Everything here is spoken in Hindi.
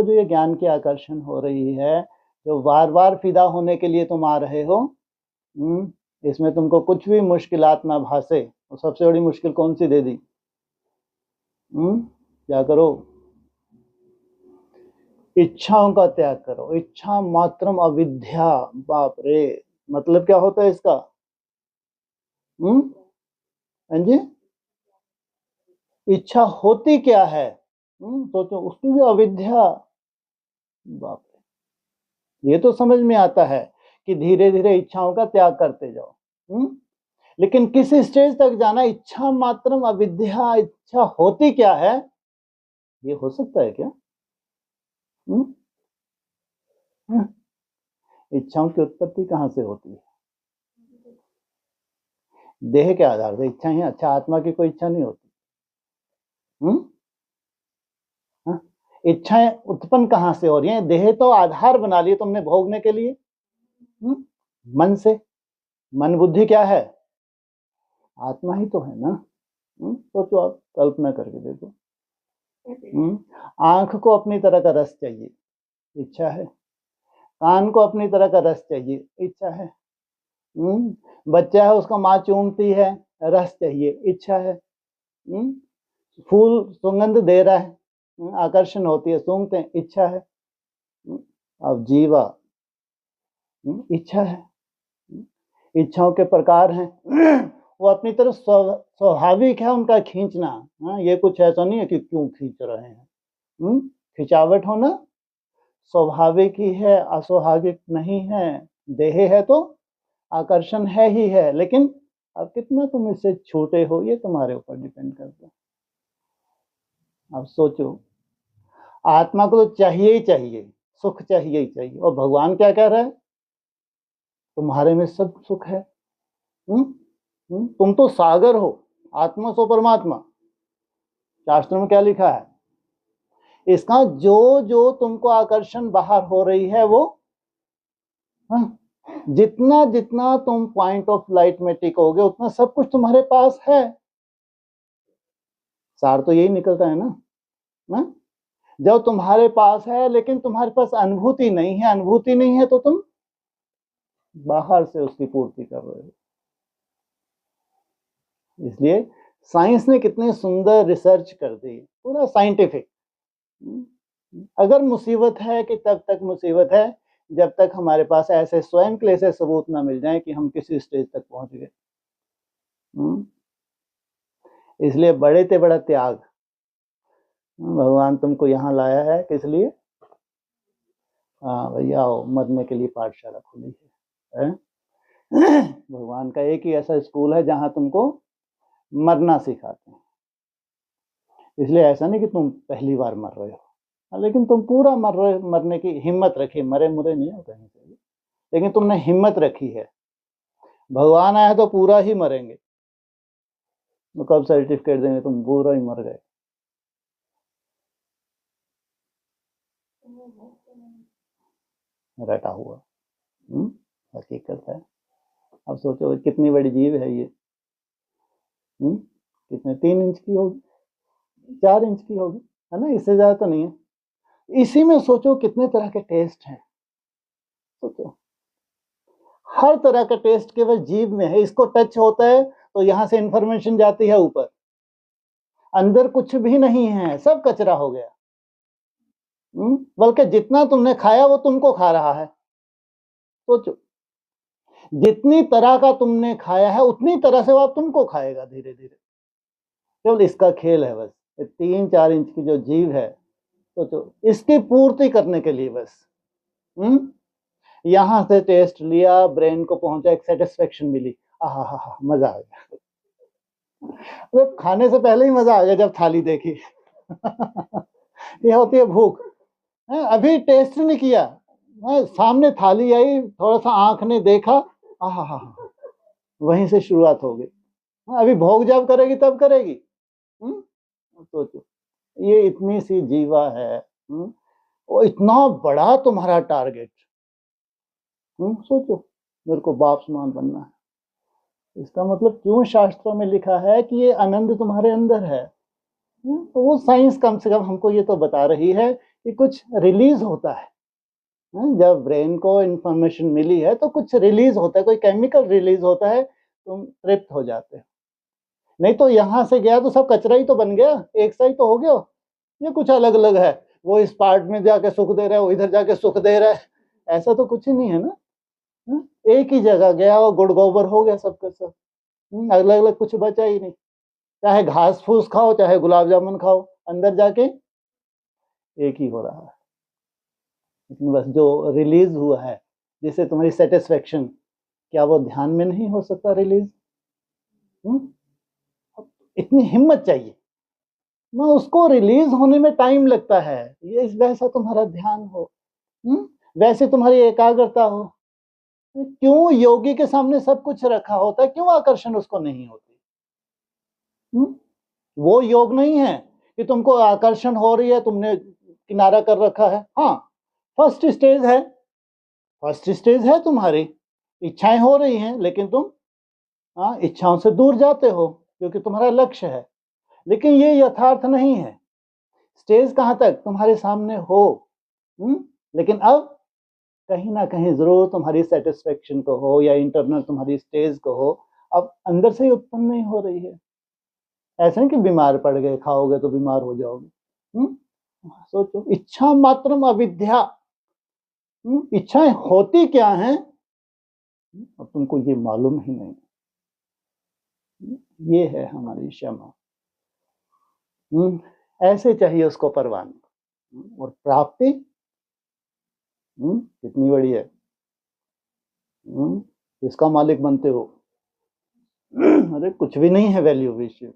तुमको जो ये ज्ञान की आकर्षण हो रही है, जो बार बार फिदा होने के लिए तुम आ रहे हो, इसमें तुमको कुछ भी मुश्किलात ना भासे। तो सबसे बड़ी मुश्किल कौन सी दे दी? क्या करो? इच्छाओं का त्याग करो। इच्छा मात्रम अविद्या। बाप रे, मतलब क्या होता है इसका? हाँ जी, इच्छा होती क्या है? सोचो, उसकी भी अविद्या। बाप रे, ये तो समझ में आता है कि धीरे धीरे इच्छाओं का त्याग करते जाओ। लेकिन किस स्टेज तक जाना? इच्छा मात्रम अविद्या। इच्छा होती क्या है? ये हो सकता है क्या? इच्छाओं की उत्पत्ति कहाँ से होती है? देह के आधार से इच्छा है। अच्छा, आत्मा की कोई इच्छा नहीं होती? इच्छाएं उत्पन्न कहाँ से हो रही हैं? देह तो आधार बना लिए तुमने भोगने के लिए, मन से। मन बुद्धि क्या है? आत्मा ही तो है ना। सोचो, आप कल्पना करके देखो। आंख को अपनी तरह का रस चाहिए, इच्छा है। कान को अपनी तरह का रस चाहिए, इच्छा है। बच्चा है, उसका माँ चूमती है, रस चाहिए, इच्छा है। फूल सुगंध दे रहा है, आकर्षण होती है, सूंघते हैं, इच्छा है। अब जीवा, इच्छा है। इच्छाओं के प्रकार हैं। वो अपनी तरफ स्वाभाविक है उनका खींचना। ये कुछ ऐसा नहीं है कि क्यों खींच रहे हैं। खिंचावट होना स्वाभाविक ही है, अस्वाभाविक नहीं है। देह है तो आकर्षण है ही है, लेकिन अब कितना तुम इससे छूटे हो, ये तुम्हारे ऊपर डिपेंड करता है। अब सोचो, आत्मा को तो चाहिए ही चाहिए, सुख चाहिए ही चाहिए। और भगवान क्या कह रहा है? तुम्हारे में सब सुख है। तुम तो सागर हो, आत्मा सो परमात्मा। शास्त्र में क्या लिखा है? इसका जो जो तुमको आकर्षण बाहर हो रही है, वो जितना जितना तुम पॉइंट ऑफ लाइट में टिकोगे, उतना सब कुछ तुम्हारे पास है। सार तो यही निकलता है ना। जब तुम्हारे पास है लेकिन तुम्हारे पास अनुभूति नहीं है, अनुभूति नहीं है तो तुम बाहर से उसकी पूर्ति कर रहे हो। इसलिए साइंस ने कितनी सुंदर रिसर्च कर दी, पूरा साइंटिफिक। अगर मुसीबत है कि तब तक मुसीबत है जब तक हमारे पास ऐसे स्वयं के ऐसे सबूत ना मिल जाए कि हम किसी स्टेज तक पहुंच गए। इसलिए बड़े ते बड़ा त्याग। भगवान तुमको यहाँ लाया है किस लिए? हाँ भैया, आओ, मरने के लिए पाठशाला खुली है। भगवान का एक ही ऐसा स्कूल है जहां तुमको मरना सिखाते हैं। इसलिए ऐसा नहीं कि तुम पहली बार मर रहे हो, लेकिन तुम पूरा मरने की हिम्मत रखी। मरे मुरे नहीं हो कहीं से, लेकिन तुमने हिम्मत रखी है। भगवान आया तो पूरा ही मरेंगे, तो कब सर्टिफिकेट देंगे तुम पूरा ही मर गए? रटा हुआ हकीकत है। अब सोचो कितनी बड़ी जीव है ये। कितने 3 इंच की होगी, 4 इंच की होगी, है ना? इससे ज्यादा तो नहीं है। इसी में सोचो कितने तरह के टेस्ट हैं। सोचो, हर तरह का टेस्ट केवल जीव में है। इसको टच होता है तो यहां से इंफॉर्मेशन जाती है ऊपर, अंदर कुछ भी नहीं है, सब कचरा हो गया। बल्कि जितना तुमने खाया वो तुमको खा रहा है। सोचो, जितनी तरह का तुमने खाया है उतनी तरह से वो तुमको खाएगा धीरे धीरे। केवल इसका खेल है बस। 3-4 इंच की जो जीव है, सोचो, इसकी पूर्ति करने के लिए बस यहां से टेस्ट लिया, ब्रेन को पहुंचा, एक सेटिस्फेक्शन मिली, आहा, मजा आ गया। तो खाने से पहले ही मजा आ गया जब थाली देखी। ये होती है भूख। अभी टेस्ट नहीं किया, सामने थाली आई, थोड़ा सा आंख ने देखा, आहा, वहीं से शुरुआत हो गई। अभी भोग जब करेगी तब करेगी। सोचो, ये इतनी सी जीवा है, वो इतना बड़ा तुम्हारा टारगेट। सोचो, मेरे को बाप समान बनना है। इसका मतलब क्यों शास्त्रों में लिखा है कि ये आनंद तुम्हारे अंदर है? तो वो साइंस कम से कम हमको ये तो बता रही है कि कुछ रिलीज होता है। जब ब्रेन को इंफॉर्मेशन मिली है तो कुछ रिलीज होता है, कोई केमिकल रिलीज होता है, तुम तृप्त हो जाते हो। नहीं तो यहाँ से गया तो सब कचरा ही तो बन गया, एक सा ही तो हो गया, ये कुछ अलग अलग है, वो इस पार्ट में जाके सुख दे रहा है, वो इधर जाके सुख दे रहा है, ऐसा तो कुछ ही नहीं है ना। एक ही जगह गया और गुड़ गोबर हो गया सबका सब, अलग अलग कुछ बचा ही नहीं। चाहे घास फूस खाओ, चाहे गुलाब जामुन खाओ, अंदर जाके एक ही हो रहा है। लेकिन बस जो रिलीज हुआ है, जिससे तुम्हारी सेटिस्फेक्शन, क्या वो ध्यान में नहीं हो सकता रिलीज? इतनी हिम्मत चाहिए ना, उसको रिलीज होने में टाइम लगता है। ये वैसा तुम्हारा ध्यान हो, वैसे तुम्हारी एकाग्रता हो। क्यों योगी के सामने सब कुछ रखा होता है, क्यों आकर्षण उसको नहीं होती? वो योग नहीं है कि तुमको आकर्षण हो रही है, तुमने किनारा कर रखा है। हाँ, फर्स्ट स्टेज है तुम्हारी, इच्छाएं हो रही हैं, लेकिन तुम इच्छाओं से दूर जाते हो क्योंकि तुम्हारा लक्ष्य है। लेकिन ये यथार्थ नहीं है। स्टेज कहाँ तक तुम्हारे सामने हो, लेकिन अब कहीं ना कहीं जरूर तुम्हारी सेटिस्फेक्शन को हो या इंटरनल तुम्हारी स्टेज को हो, अब अंदर से ही उत्पन्न नहीं हो रही है। ऐसा नहीं कि बीमार पड़ गए, खाओगे तो बीमार हो जाओगे। सोचो, इच्छा मात्रम अविद्या। इच्छाएं होती क्या हैं, अब तुमको ये मालूम ही नहीं। ये है हमारी क्षमा। ऐसे चाहिए उसको परवान। और प्राप्ति कितनी बड़ी है, इसका मालिक बनते हो। अरे कुछ भी नहीं है वैल्यू विषय की।